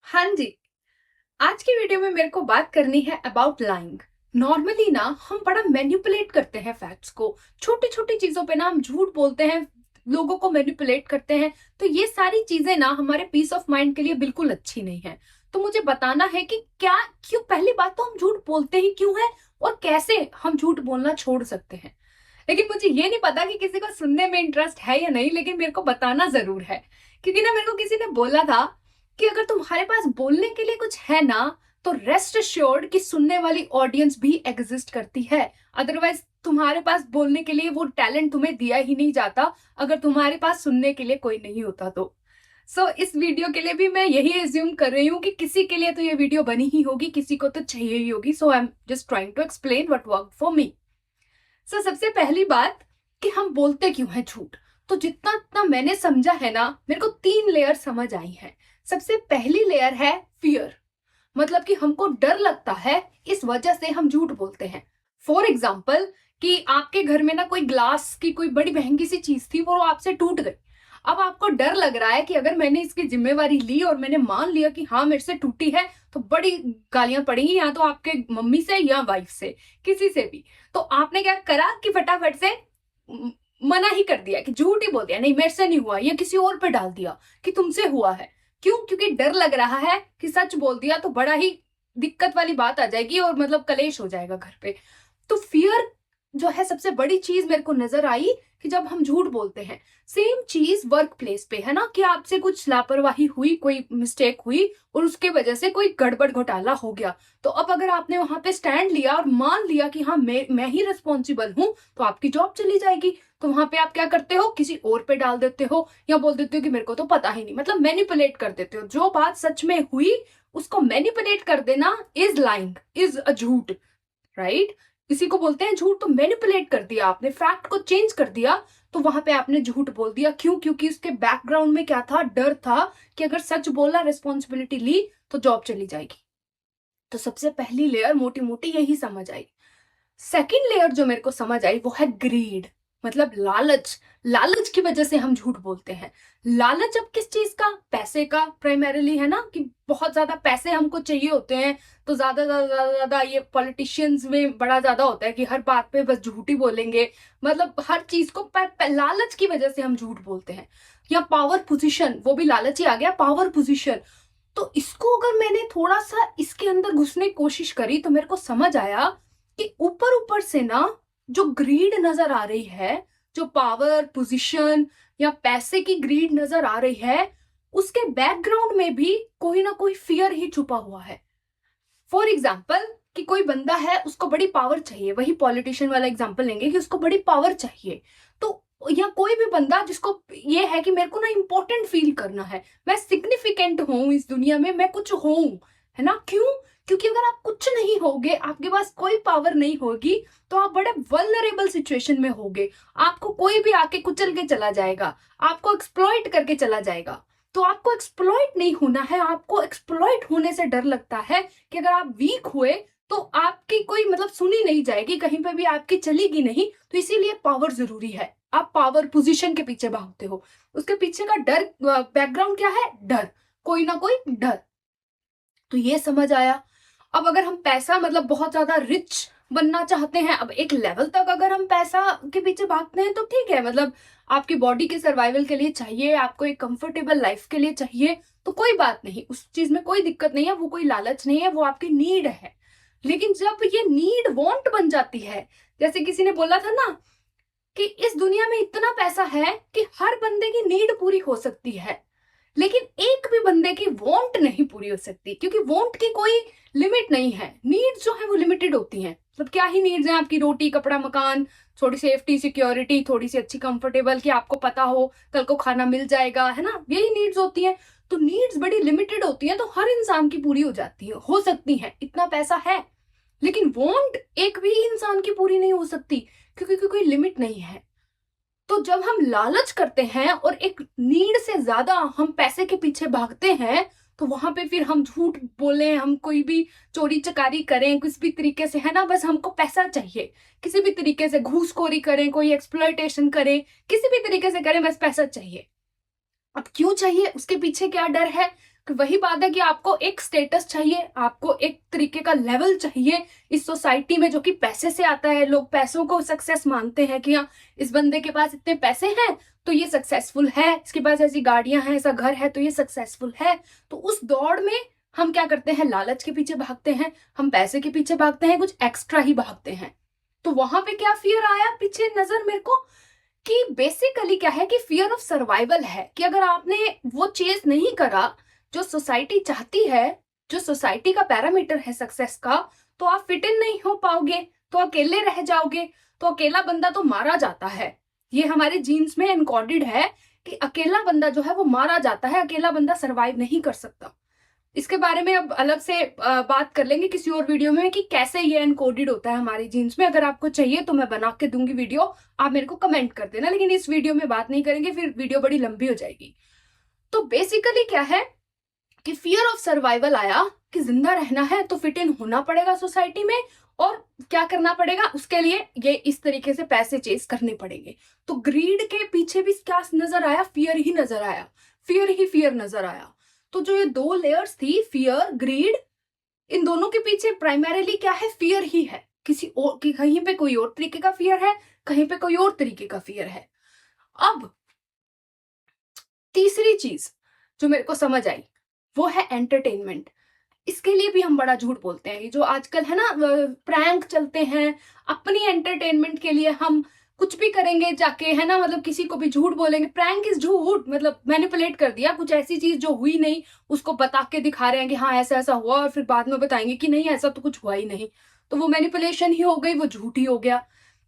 हाँ जी। आज की वीडियो में मेरे को बात करनी है अबाउट लाइंग। नॉर्मली ना हम बड़ा मैनिपुलेट करते हैं फैक्ट्स को। छोटी छोटी चीजों पे ना हम झूठ बोलते हैं, लोगों को मैनिपुलेट करते हैं। तो ये सारी चीजें ना हमारे पीस ऑफ माइंड के लिए बिल्कुल अच्छी नहीं है। तो मुझे बताना है कि क्या, क्यों, पहली बात तो हम झूठ बोलते ही क्यों है और कैसे हम झूठ बोलना छोड़ सकते हैं। लेकिन मुझे ये नहीं पता कि किसी को सुनने में इंटरेस्ट है या नहीं, लेकिन मेरे को बताना जरूर है। क्योंकि ना मेरे को किसी ने बोला था कि अगर तुम्हारे पास बोलने के लिए कुछ है ना, तो रेस्ट अश्योर्ड कि सुनने वाली ऑडियंस भी एग्जिस्ट करती है। अदरवाइज तुम्हारे पास बोलने के लिए वो टैलेंट तुम्हें दिया ही नहीं जाता, अगर तुम्हारे पास सुनने के लिए कोई नहीं होता तो। इस वीडियो के लिए भी मैं यही एज्यूम कर रही हूँ कि किसी के लिए तो ये वीडियो बनी ही होगी, किसी को तो चाहिए ही होगी। I am just trying to explain what work for me. सबसे पहली बात कि हम बोलते क्यों हैं झूठ। तो जितना जितना मैंने समझा है ना, मेरे को 3 लेयर समझ आई है। सबसे पहली लेयर है फियर, मतलब कि हमको डर लगता है, इस वजह से हम झूठ बोलते हैं। फॉर एग्जाम्पल कि आपके घर में ना कोई ग्लास की कोई बड़ी महंगी सी चीज थी, वो आपसे टूट गई। अब आपको डर लग रहा है कि अगर मैंने इसकी जिम्मेवारी ली और मैंने मान लिया कि हाँ मेरे से टूटी है, तो बड़ी गालियां पड़ेंगी, या तो आपके मम्मी से या वाइफ से, किसी से भी। तो आपने क्या करा कि फटाफट से मना ही कर दिया, कि झूठ ही बोल दिया, नहीं मेरे से नहीं हुआ, या किसी और पे डाल दिया कि तुमसे हुआ है। क्यों? क्योंकि डर लग रहा है कि सच बोल दिया तो बड़ा ही दिक्कत वाली बात आ जाएगी और मतलब कलेश हो जाएगा घर पे। तो फियर जो है सबसे बड़ी चीज मेरे को नजर आई कि जब हम झूठ बोलते हैं। सेम चीज वर्क प्लेस पे है ना, कि आपसे कुछ लापरवाही हुई, कोई मिस्टेक हुई और उसके वजह से कोई गड़बड़ घोटाला हो गया। तो अब अगर आपने वहां पे स्टैंड लिया और मान लिया कि हाँ मैं ही रिस्पॉन्सिबल हूं, तो आपकी जॉब चली जाएगी। तो वहां पे आप क्या करते हो, किसी और पे डाल देते हो या बोल देते हो कि मेरे को तो पता ही नहीं, मतलब मैनिपुलेट कर देते हो। जो बात सच में हुई उसको मैनिपुलेट कर देना इज लाइंग, इज अ झूठ, राइट। इसी को बोलते हैं झूठ। तो मैनिपुलेट कर दिया आपने, फैक्ट को चेंज कर दिया, तो वहां पे आपने झूठ बोल दिया। क्यों? क्योंकि उसके बैकग्राउंड में क्या था, डर था कि अगर सच बोला, रिस्पॉन्सिबिलिटी ली, तो जॉब चली जाएगी। तो सबसे पहली लेयर मोटी मोटी यही समझ आई। सेकंड लेयर जो मेरे को समझ आई वो है ग्रीड, मतलब लालच। लालच की वजह से हम झूठ बोलते हैं। लालच अब किस चीज का? पैसे का प्राइमरीली, है ना, कि बहुत ज्यादा पैसे हमको चाहिए होते हैं। तो ज्यादा ज्यादा ज्यादा ज्यादा ये पॉलिटिशियंस में बड़ा ज्यादा होता है कि हर बात पे बस झूठ ही बोलेंगे, मतलब हर चीज को लालच की वजह से हम झूठ बोलते हैं। या पावर पोजीशन, वो भी लालच ही आ गया, पावर पोजीशन। तो इसको अगर मैंने थोड़ा सा इसके अंदर घुसने की कोशिश करी तो मेरे को समझ आया कि ऊपर ऊपर से ना जो ग्रीड नजर आ रही है, जो पावर पोजीशन या पैसे की ग्रीड नजर आ रही है, उसके बैकग्राउंड में भी कोई ना कोई फियर ही छुपा हुआ है। फॉर एग्जाम्पल कि कोई बंदा है, उसको बड़ी पावर चाहिए, वही पॉलिटिशियन वाला एग्जाम्पल लेंगे कि उसको बड़ी पावर चाहिए। तो या कोई भी बंदा जिसको ये है कि मेरे को ना इंपॉर्टेंट फील करना है, मैं सिग्निफिकेंट हूं इस दुनिया में, मैं कुछ हूं, है ना। क्यों? क्योंकि अगर आप कुछ नहीं होगे, आपके पास कोई पावर नहीं होगी, तो आप बड़े वल्नरेबल सिचुएशन में होगे। आपको कोई भी आके कुचल के चला जाएगा, आपको एक्सप्लॉइट करके चला जाएगा। तो आपको एक्सप्लॉइट नहीं होना है, आपको एक्सप्लॉइट होने से डर लगता है कि अगर आप वीक हुए तो आपकी कोई मतलब सुनी नहीं जाएगी, कहीं पे भी आपकी चलेगी नहीं। तो इसीलिए पावर जरूरी है। आप पावर पोजीशन के पीछे भागते हो, उसके पीछे का डर, बैकग्राउंड क्या है? डर, कोई ना कोई डर। तो ये समझ आया। अब अगर हम पैसा, मतलब बहुत ज्यादा रिच बनना चाहते हैं, अब एक लेवल तक अगर हम पैसा के पीछे भागते हैं तो ठीक है, मतलब आपकी बॉडी के सर्वाइवल के लिए चाहिए, आपको एक कंफर्टेबल लाइफ के लिए चाहिए, तो कोई बात नहीं, उस चीज में कोई दिक्कत नहीं है, वो कोई लालच नहीं है, वो आपकी नीड है। लेकिन जब ये नीड वांट बन जाती है, जैसे किसी ने बोला था ना कि इस दुनिया में इतना पैसा है कि हर बंदे की नीड पूरी हो सकती है, लेकिन एक भी बंदे की वांट नहीं पूरी हो सकती, क्योंकि वांट की कोई लिमिट नहीं है। नीड्स जो है वो लिमिटेड होती हैं। मतलब क्या ही नीड्स हैं आपकी? रोटी, कपड़ा, मकान, थोड़ी सेफ्टी, सिक्योरिटी, थोड़ी सी अच्छी कंफर्टेबल, कि आपको पता हो कल को खाना मिल जाएगा, है ना, यही नीड्स होती हैं। तो नीड्स बड़ी लिमिटेड होती हैं, तो हर इंसान की पूरी हो जाती है, हो सकती है, इतना पैसा है। लेकिन वांट एक भी इंसान की पूरी नहीं हो सकती, क्योंकि कोई लिमिट नहीं है। तो जब हम लालच करते हैं और एक नीड से ज्यादा हम पैसे के पीछे भागते हैं, तो वहां पे फिर हम झूठ बोले, हम कोई भी चोरी चकारी करें, किसी भी तरीके से, है ना, बस हमको पैसा चाहिए, किसी भी तरीके से घूसखोरी करें, कोई एक्सप्लॉयटेशन करें, किसी भी तरीके से करें, बस पैसा चाहिए। अब क्यों चाहिए? उसके पीछे क्या डर है? वही बात है कि आपको एक स्टेटस चाहिए, आपको एक तरीके का लेवल चाहिए इस सोसाइटी में जो कि पैसे से आता है। लोग पैसों को सक्सेस मानते हैं कि हाँ, इस बंदे के पास इतने पैसे हैं तो ये सक्सेसफुल है, इसके पास ऐसी गाड़ियां हैं, ऐसा घर है तो ये सक्सेसफुल है। तो उस दौड़ में हम क्या करते हैं, लालच के पीछे भागते हैं, हम पैसे के पीछे भागते हैं, कुछ एक्स्ट्रा ही भागते हैं। तो वहां पे क्या फियर आया पीछे नजर मेरे को, कि बेसिकली क्या है कि फियर ऑफ सर्वाइवल है, कि अगर आपने वो चीज नहीं करा जो सोसाइटी चाहती है, जो सोसाइटी का पैरामीटर है सक्सेस का, तो आप फिट इन नहीं हो पाओगे, तो अकेले रह जाओगे। तो अकेला बंदा तो मारा जाता है, ये हमारे जीन्स में एनकोडेड है कि अकेला बंदा जो है वो मारा जाता है, अकेला बंदा सरवाइव नहीं कर सकता। इसके बारे में अब अलग से बात कर लेंगे किसी और वीडियो में कि कैसे ये एनकोडेड होता है हमारे जीन्स में। अगर आपको चाहिए तो मैं बना के दूंगी वीडियो, आप मेरे को कमेंट कर देना, लेकिन इस वीडियो में बात नहीं करेंगे, फिर वीडियो बड़ी लंबी हो जाएगी। तो बेसिकली क्या है कि फियर ऑफ सर्वाइवल आया कि जिंदा रहना है तो फिट इन होना पड़ेगा सोसाइटी में, और क्या करना पड़ेगा उसके लिए, ये इस तरीके से पैसे चेज करने पड़ेंगे। तो ग्रीड के पीछे भी क्या नजर आया, फियर ही नजर आया, फियर ही फियर नजर आया। तो जो ये दो लेयर्स थी, फियर ग्रीड, इन दोनों के पीछे प्राइमरीली क्या है, फियर ही है। किसी और की कहीं पे कोई और तरीके का फियर है, कहीं पे कोई और तरीके का फियर है। अब तीसरी चीज जो मेरे को समझ आई वो है एंटरटेनमेंट। इसके लिए भी हम बड़ा झूठ बोलते हैं। ये जो आजकल है ना प्रैंक चलते हैं, अपनी एंटरटेनमेंट के लिए हम कुछ भी करेंगे जाके, है ना, मतलब किसी को भी झूठ बोलेंगे। प्रैंक इज झूठ, मतलब मैनिपुलेट कर दिया, कुछ ऐसी चीज जो हुई नहीं उसको बता के दिखा रहे हैं कि हाँ ऐसा ऐसा हुआ, और फिर बाद में बताएंगे कि नहीं ऐसा तो कुछ हुआ ही नहीं। तो वो मैनिपुलेशन ही हो गई, वो झूठ ही हो गया।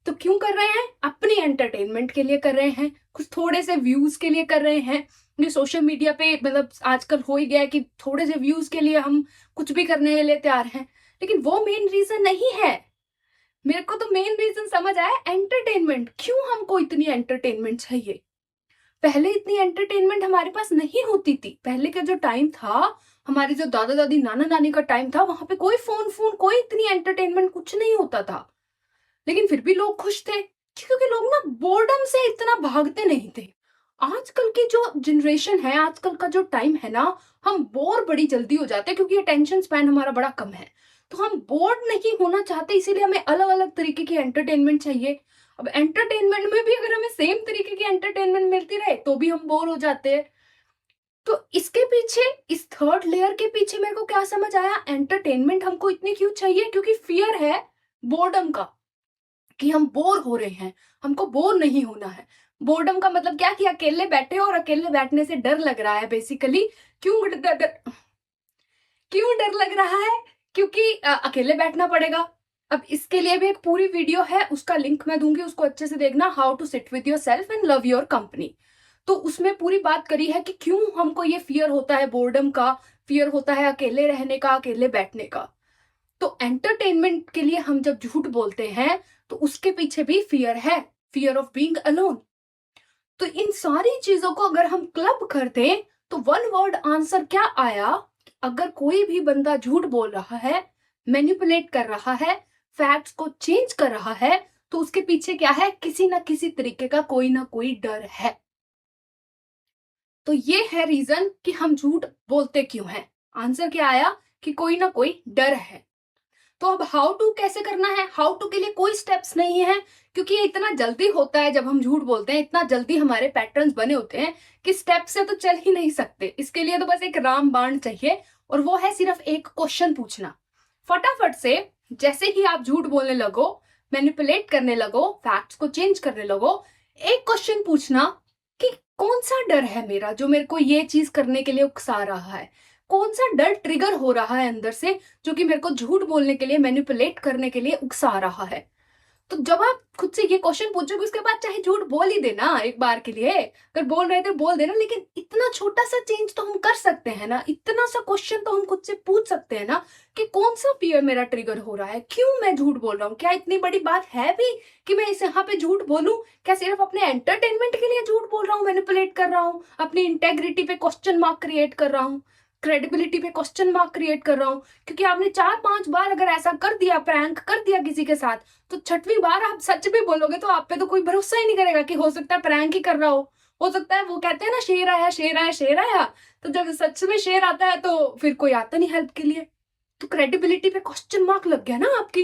तो क्यों कर रहे हैं, अपनी एंटरटेनमेंट के लिए कर रहे हैं, कुछ थोड़े से व्यूज के लिए कर रहे हैं। ये सोशल मीडिया पे मतलब आजकल हो ही गया है कि थोड़े से व्यूज के लिए हम कुछ भी करने के लिए तैयार हैं, लेकिन वो मेन रीजन नहीं है। मेरे को तो मेन रीजन समझ आया, एंटरटेनमेंट। क्यों हमको इतनी एंटरटेनमेंट चाहिए? पहले इतनी एंटरटेनमेंट हमारे पास नहीं होती थी। पहले का जो टाइम था, हमारे जो दादा दादी नाना नानी का टाइम था, वहां पे कोई फोन कोई इतनी एंटरटेनमेंट कुछ नहीं होता था, लेकिन फिर भी लोग खुश थे, क्योंकि लोग ना बोर्डम से इतना भागते नहीं थे। आजकल की जो जनरेशन है, आजकल का जो टाइम है ना, हम बोर बड़ी जल्दी हो जाते हैं, क्योंकि अटेंशन स्पैन हमारा बड़ा कम है। तो हम बोर्ड नहीं होना चाहते, इसीलिए हमें अलग अलग तरीके की एंटरटेनमेंट चाहिए। अब एंटरटेनमेंट में भी अगर हमें सेम तरीके की एंटरटेनमेंट मिलती रहे तो भी हम बोर हो जाते हैं। तो इसके पीछे, इस थर्ड लेयर के पीछे मेरे को क्या समझ आया, एंटरटेनमेंट हमको इतनी क्यों चाहिए, क्योंकि फियर है बोर्डम का, कि हम बोर हो रहे हैं, हमको बोर नहीं होना है। बोर्डम का मतलब क्या, कि अकेले बैठे हो और अकेले बैठने से डर लग रहा है बेसिकली। क्यों क्यों डर लग रहा है, क्योंकि अकेले बैठना पड़ेगा। अब इसके लिए भी एक पूरी वीडियो है, उसका लिंक मैं दूंगी, उसको अच्छे से देखना, how to sit with your self and love your company. तो उसमें पूरी बात करी है कि क्यों हमको ये फियर होता है बोर्डम का, फियर होता है अकेले रहने का, अकेले बैठने का। तो एंटरटेनमेंट के लिए हम जब झूठ बोलते हैं तो उसके पीछे भी फियर है, फियर ऑफ बीइंग अलोन। तो इन सारी चीजों को अगर हम क्लब कर दें तो वन वर्ड आंसर क्या आया, अगर कोई भी बंदा झूठ बोल रहा है, मैनिपुलेट कर रहा है, फैक्ट्स को चेंज कर रहा है, तो उसके पीछे क्या है, किसी ना किसी तरीके का कोई ना कोई डर है। तो ये है रीजन कि हम झूठ बोलते क्यों हैं। आंसर क्या आया, कि कोई ना कोई डर है। तो अब हाउ टू कैसे करना है, हाउ टू के लिए कोई स्टेप्स नहीं है, क्योंकि ये इतना जल्दी होता है जब हम झूठ बोलते हैं, इतना जल्दी हमारे पैटर्न्स बने होते हैं कि स्टेप से तो चल ही नहीं सकते। इसके लिए तो बस एक रामबाण चाहिए, और वो है सिर्फ एक क्वेश्चन पूछना। फटाफट से जैसे ही आप झूठ बोलने लगो, मैनिपुलेट करने लगो, फैक्ट्स को चेंज करने लगो, एक क्वेश्चन पूछना कि कौन सा डर है मेरा जो मेरे को ये चीज करने के लिए उकसा रहा है, कौन सा डर ट्रिगर हो रहा है अंदर से जो कि मेरे को झूठ बोलने के लिए, मैनिपुलेट करने के लिए उकसा रहा है। तो जब आप खुद से ये क्वेश्चन पूछोगे, उसके बाद चाहे झूठ बोल ही देना एक बार के लिए, अगर बोल रहे थे बोल देना, लेकिन इतना छोटा सा चेंज तो हम कर सकते हैं ना, इतना सा क्वेश्चन तो हम खुद से पूछ सकते हैं ना, कि कौन सा फियर मेरा ट्रिगर हो रहा है, क्यों मैं झूठ बोल रहा हूँ, क्या इतनी बड़ी बात है भी कि मैं इस यहाँ पे झूठ बोलूं, क्या सिर्फ अपने एंटरटेनमेंट के लिए झूठ बोल रहा हूँ, मैनिपुलेट कर रहा हूँ, अपनी इंटेग्रिटी पे क्वेश्चन मार्क क्रिएट कर रहा हूँ, क्रेडिबिलिटी पे क्वेश्चन मार्क क्रिएट कर रहा हूँ। क्योंकि आपने 4-5 बार अगर ऐसा कर दिया, प्रैंक कर दिया किसी के साथ, तो 6वीं बार आप सच भी बोलोगे तो आप पे तो कोई भरोसा ही नहीं करेगा, कि हो सकता है प्रैंक ही कर रहा हो सकता है वो कहते हैं ना शेर आया शेर आया शेर आया, तो जब सच में शेर आता है तो फिर कोई आता नहीं हेल्प के लिए। तो क्रेडिबिलिटी पे क्वेश्चन मार्क लग गया ना आपकी,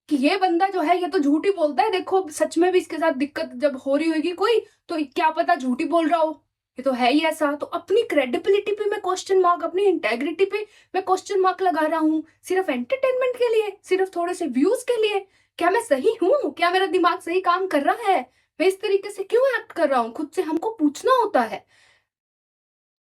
कि ये बंदा जो है ये तो झूठ ही बोलता है, देखो सच में भी इसके साथ दिक्कत जब हो रही होगी कोई तो क्या पता झूठ ही बोल रहा हो, ये तो है ही ऐसा। तो अपनी क्रेडिबिलिटी पे मैं क्वेश्चन मार्क, अपनी इंटेग्रिटी पे मैं क्वेश्चन मार्क लगा रहा हूँ, सिर्फ एंटरटेनमेंट के लिए, सिर्फ थोड़े से व्यूज के लिए। क्या मैं सही हूँ? क्या मेरा दिमाग सही काम कर रहा है? मैं इस तरीके से क्यों एक्ट कर रहा हूँ? खुद से हमको पूछना होता है।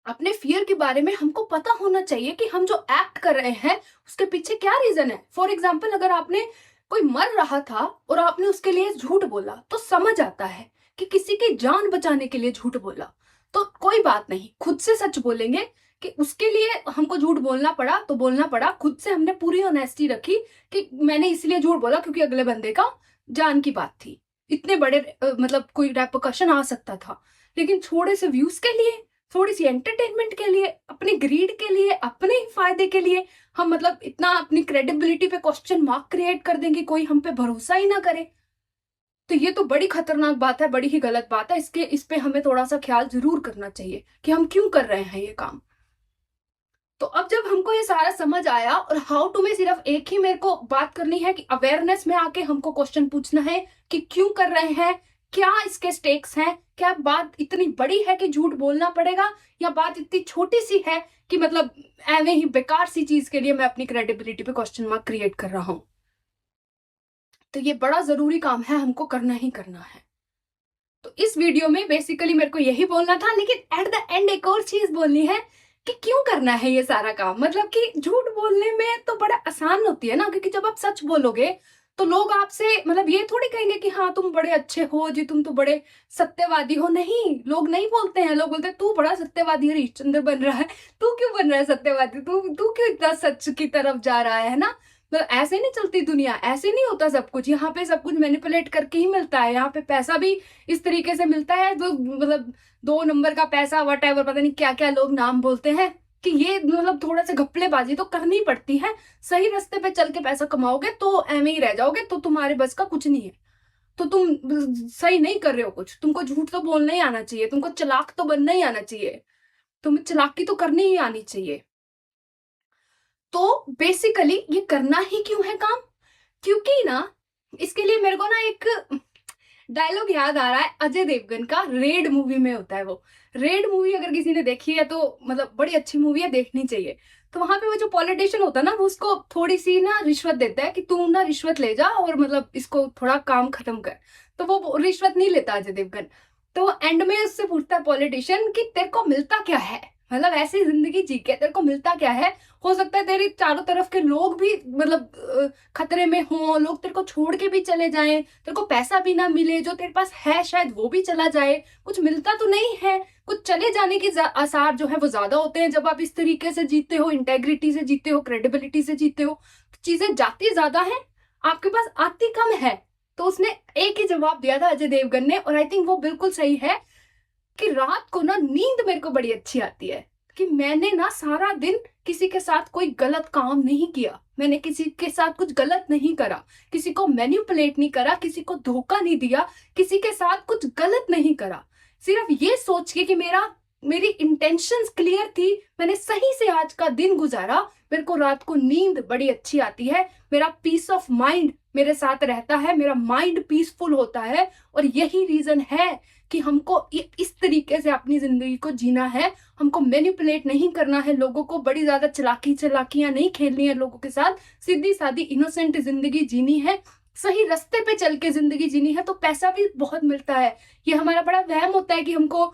अपने फियर के बारे में हमको पता होना चाहिए कि हम जो एक्ट कर रहे हैं उसके पीछे क्या रीजन है। फॉर एग्जाम्पल, अगर आपने कोई मर रहा था और आपने उसके लिए झूठ बोला तो समझ आता है कि किसी की जान बचाने के लिए झूठ बोला, तो कोई बात नहीं, खुद से सच बोलेंगे कि उसके लिए हमको झूठ बोलना पड़ा तो बोलना पड़ा। खुद से हमने पूरी ऑनेस्टी रखी कि मैंने इसलिए झूठ बोला क्योंकि अगले बंदे का जान की बात थी, इतने बड़े मतलब कोई रेपरकशन आ सकता था। लेकिन थोड़े से व्यूज के लिए, थोड़ी सी एंटरटेनमेंट के लिए, अपने ग्रीड के लिए, अपने ही फायदे के लिए हम मतलब इतना अपनी क्रेडिबिलिटी पे क्वेश्चन मार्क क्रिएट कर देंगे, कोई हम पे भरोसा ही ना करे। तो ये तो बड़ी खतरनाक बात है, बड़ी ही गलत बात है। इस पे हमें थोड़ा सा ख्याल जरूर करना चाहिए कि हम क्यों कर रहे हैं ये काम। तो अब जब हमको ये सारा समझ आया, और हाउ टू में सिर्फ एक ही मेरे को बात करनी है कि अवेयरनेस में आके हमको क्वेश्चन पूछना है कि क्यों कर रहे हैं, क्या इसके स्टेक्स हैं, क्या बात इतनी बड़ी है कि झूठ बोलना पड़ेगा, या बात इतनी छोटी सी है कि मतलब एवे ही बेकार सी चीज के लिए मैं अपनी क्रेडिबिलिटी पे क्वेश्चन मार्क क्रिएट कर रहा हूं। तो ये बड़ा जरूरी काम है, हमको करना ही करना है। तो इस वीडियो में बेसिकली मेरे को यही बोलना था, लेकिन एट द एंड एक और चीज बोलनी है कि क्यों करना है ये सारा काम। मतलब कि झूठ बोलने में तो बड़ा आसान होती है ना, क्योंकि जब आप सच बोलोगे तो लोग आपसे मतलब ये थोड़ी कहेंगे कि हाँ तुम बड़े अच्छे हो जी, तुम तो बड़े सत्यवादी हो। नहीं, लोग नहीं बोलते हैं। लोग बोलते हैं तू बड़ा सत्यवादी हरिश्चंद्र बन रहा है, तू क्यों बन रहा है सत्यवादी, तू तू क्यों इतना सच की तरफ जा रहा है ना। मतलब ऐसे नहीं चलती दुनिया, ऐसे नहीं होता सब कुछ। यहाँ पे सब कुछ मैनिपुलेट करके ही मिलता है। यहाँ पे पैसा भी इस तरीके से मिलता है, तो मतलब 2 नंबर का पैसा, वट एवर, पता नहीं क्या क्या लोग नाम बोलते हैं, कि ये मतलब थोड़ा सा घपलेबाजी तो करनी पड़ती है। सही रास्ते पे चल के पैसा कमाओगे तो ऐਵੇਂ ही रह जाओगे, तो तुम्हारे बस का कुछ नहीं है, तो तुम सही नहीं कर रहे हो कुछ। तुमको झूठ तो बोलना ही आना चाहिए, तुमको चालाक तो बनना ही आना चाहिए, तुम्हें चालाकी तो करनी ही आनी चाहिए। तो बेसिकली ये करना ही क्यों है काम? क्योंकि ना इसके लिए मेरे को ना एक डायलॉग याद आ रहा है, अजय देवगन का, रेड मूवी में होता है वो। रेड मूवी अगर किसी ने देखी है तो मतलब बड़ी अच्छी मूवी है, देखनी चाहिए। तो वहां पे वो जो पॉलिटिशियन होता है ना, वो उसको थोड़ी सी ना रिश्वत देता है कि तू ना रिश्वत ले जा और मतलब इसको थोड़ा काम खत्म कर। तो वो रिश्वत नहीं लेता अजय देवगन। तो एंड में उससे पूछता है पॉलिटिशियन कि तेरे को मिलता क्या है, मतलब ऐसी जिंदगी जी के तेरे को मिलता क्या है। हो सकता है तेरे चारों तरफ के लोग भी मतलब खतरे में हों, लोग तेरे को छोड़ के भी चले जाएं, तेरे को पैसा भी ना मिले, जो तेरे पास है शायद वो भी चला जाए, कुछ मिलता तो नहीं है, कुछ चले जाने के आसार जो है वो ज्यादा होते हैं जब आप इस तरीके से जीते हो, इंटेग्रिटी से जीते हो, क्रेडिबिलिटी से जीते हो। तो चीजें जाती ज्यादा है, आपके पास आती कम है। तो उसने एक ही जवाब दिया था अजय देवगन ने, और आई थिंक वो बिल्कुल सही है, कि रात को ना नींद मेरे को बड़ी अच्छी आती है, कि मैंने ना सारा दिन किसी के साथ कोई गलत काम नहीं किया, मैंने किसी के साथ कुछ गलत नहीं करा, किसी को मैनिपुलेट नहीं करा, किसी को धोखा नहीं दिया, किसी के साथ कुछ गलत नहीं करा। सिर्फ ये सोच के कि मेरी इंटेंशंस क्लियर थी, मैंने सही से आज का दिन गुजारा, मेरे को रात को नींद बड़ी अच्छी आती है, मेरा पीस ऑफ माइंड मेरे साथ रहता है, मेरा माइंड पीसफुल होता है। और यही रीजन है कि हमको इस तरीके से अपनी जिंदगी को जीना है। हमको मैनिपुलेट नहीं करना है लोगों को, बड़ी ज्यादा चलाकियां नहीं खेलनी है लोगों के साथ, सीधी सादी इनोसेंट जिंदगी जीनी है, सही रास्ते पे चल के जिंदगी जीनी है। तो पैसा भी बहुत मिलता है। ये हमारा बड़ा वहम होता है कि हमको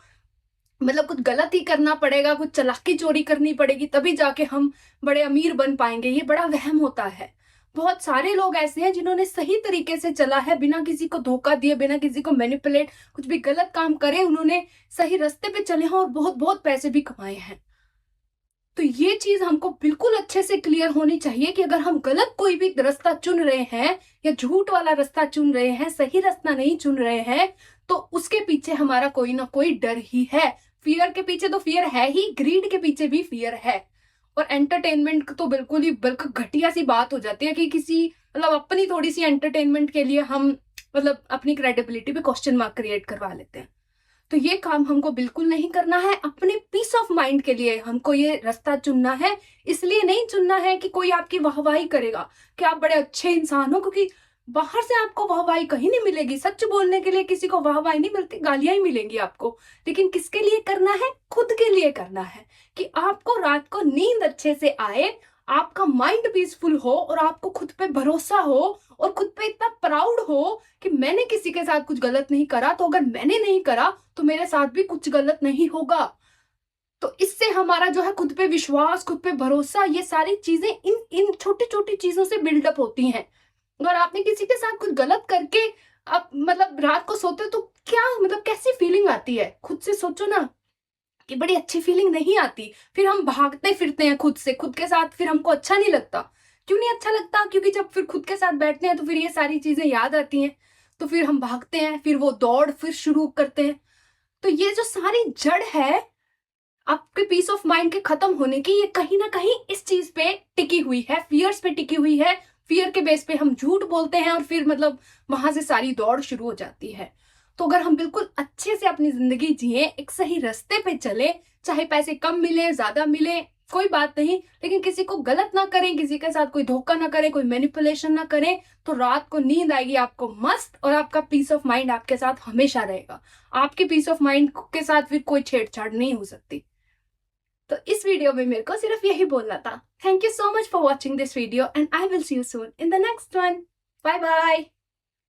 मतलब कुछ गलत ही करना पड़ेगा, कुछ चालाकी चोरी करनी पड़ेगी तभी जाके हम बड़े अमीर बन पाएंगे, ये बड़ा वहम होता है। बहुत सारे लोग ऐसे हैं जिन्होंने सही तरीके से चला है, बिना किसी को धोखा दिए, बिना किसी को मैनिपुलेट, कुछ भी गलत काम करे, उन्होंने सही रास्ते पे चले हैं और बहुत बहुत पैसे भी कमाए हैं। तो ये चीज हमको बिल्कुल अच्छे से क्लियर होनी चाहिए कि अगर हम गलत कोई भी रास्ता चुन रहे हैं या झूठ वाला रास्ता चुन रहे हैं, सही रास्ता नहीं चुन रहे हैं, तो उसके पीछे हमारा कोई ना कोई डर ही है। फियर के पीछे तो फियर है ही, ग्रीड के पीछे भी फियर है। और एंटरटेनमेंट तो बिल्कुल घटिया सी बात हो जाती है कि किसी मतलब अपनी थोड़ी सी एंटरटेनमेंट के लिए हम मतलब अपनी क्रेडिबिलिटी पे क्वेश्चन मार्क क्रिएट करवा लेते हैं। तो ये काम हमको बिल्कुल नहीं करना है। अपने पीस ऑफ माइंड के लिए हमको ये रास्ता चुनना है। इसलिए नहीं चुनना है कि कोई आपकी वाहवाही करेगा कि आप बड़े अच्छे इंसान हो, क्योंकि बाहर से आपको वाहवाही कहीं नहीं मिलेगी। सच बोलने के लिए किसी को वाहवाही नहीं मिलती, गालियां ही मिलेंगी आपको। लेकिन किसके लिए करना है? खुद के लिए करना है, कि आपको रात को नींद अच्छे से आए, आपका माइंड पीसफुल हो और आपको खुद पे भरोसा हो और खुद पे इतना प्राउड हो कि मैंने किसी के साथ कुछ गलत नहीं करा, तो अगर मैंने नहीं करा तो मेरे साथ भी कुछ गलत नहीं होगा। तो इससे हमारा जो है खुद पे विश्वास, खुद पे भरोसा, ये सारी चीजें इन इन छोटी छोटी चीजों से बिल्डअप होती हैं। अगर आपने किसी के साथ कुछ गलत करके आप मतलब रात को सोते हो तो क्या मतलब कैसी फीलिंग आती है? खुद से सोचो ना कि बड़ी अच्छी फीलिंग नहीं आती। फिर हम भागते फिरते हैं खुद से, खुद के साथ, फिर हमको अच्छा नहीं लगता। क्यों नहीं अच्छा लगता? क्योंकि जब फिर खुद के साथ बैठते हैं तो फिर ये सारी चीजें याद आती हैं, तो फिर हम भागते हैं, फिर वो दौड़ फिर शुरू करते हैं। तो ये जो सारी जड़ है आपके पीस ऑफ माइंड के खत्म होने की, ये कहीं ना कहीं इस चीज पे टिकी हुई है, फियर्स पे टिकी हुई है। फियर के बेस पे हम झूठ बोलते हैं और फिर मतलब वहां से सारी दौड़ शुरू हो जाती है। तो अगर हम बिल्कुल अच्छे से अपनी जिंदगी जिए, एक सही रास्ते पे चले, चाहे पैसे कम मिले ज्यादा मिले कोई बात नहीं, लेकिन किसी को गलत ना करें, किसी के साथ कोई धोखा ना करें, कोई मैनिपुलेशन ना करें, तो रात को नींद आएगी आपको मस्त, और आपका पीस ऑफ माइंड आपके साथ हमेशा रहेगा। आपके पीस ऑफ माइंड के साथ फिर कोई छेड़छाड़ नहीं हो सकती। तो इस वीडियो में मेरे को सिर्फ यही बोलना था। Thank you so much for watching this video and I will see you soon in the next one. Bye bye.